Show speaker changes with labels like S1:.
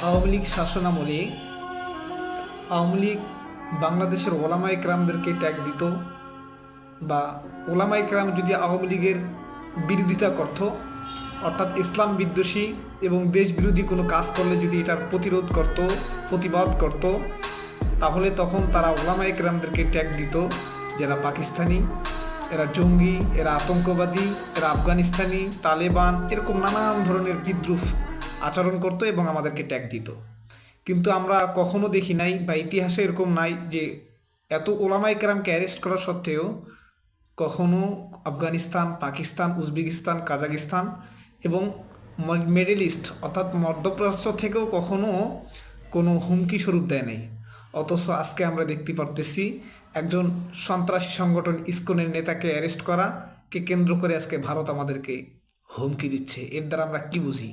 S1: আওয়ামী লীগ শাসনামলে আওয়ামী লীগ বাংলাদেশের ওলামায়ে কেরামদেরকে ট্যাগ দিত, বা ওলামায়ে কেরাম যদি আওয়ামী লীগের বিরোধিতা করত, অর্থাৎ ইসলাম বিদ্বেষী এবং দেশ বিরোধী কোনো কাজ করলে যদি এটার প্রতিরোধ করত, প্রতিবাদ করত, তাহলে তখন তারা ওলামায়ে কেরামদেরকে ট্যাগ দিত যারা পাকিস্তানি, এরা জঙ্গি, এরা আতঙ্কবাদী, এরা আফগানিস্তানি, তালেবান, এরকম নানান ধরনের বিদ্রূপ আচরণ করত এবং আমাদেরকে ট্যাগ দিত। কিন্তু আমরা কখনো দেখি নাই বা ইতিহাসে এরকম নাই যে এত ওলামায়ে কেরামকে অ্যারেস্ট করা সত্ত্বেও কখনো আফগানিস্তান, পাকিস্তান, উজবেকিস্তান, কাজাকিস্তান এবং মিডল ইস্ট অর্থাৎ মধ্যপ্রাচ্য থেকেও কখনো কোনো হুমকি স্বরূপ দেয় নাই। অথচ আজকে আমরা দেখতে পারতেছি একজন সন্ত্রাসী সংগঠন ইসকনের নেতাকে অ্যারেস্ট করাকে কেন্দ্র করে আজকে ভারত আমাদেরকে হুমকি দিচ্ছে। এর দ্বারা আমরা কি বুঝি?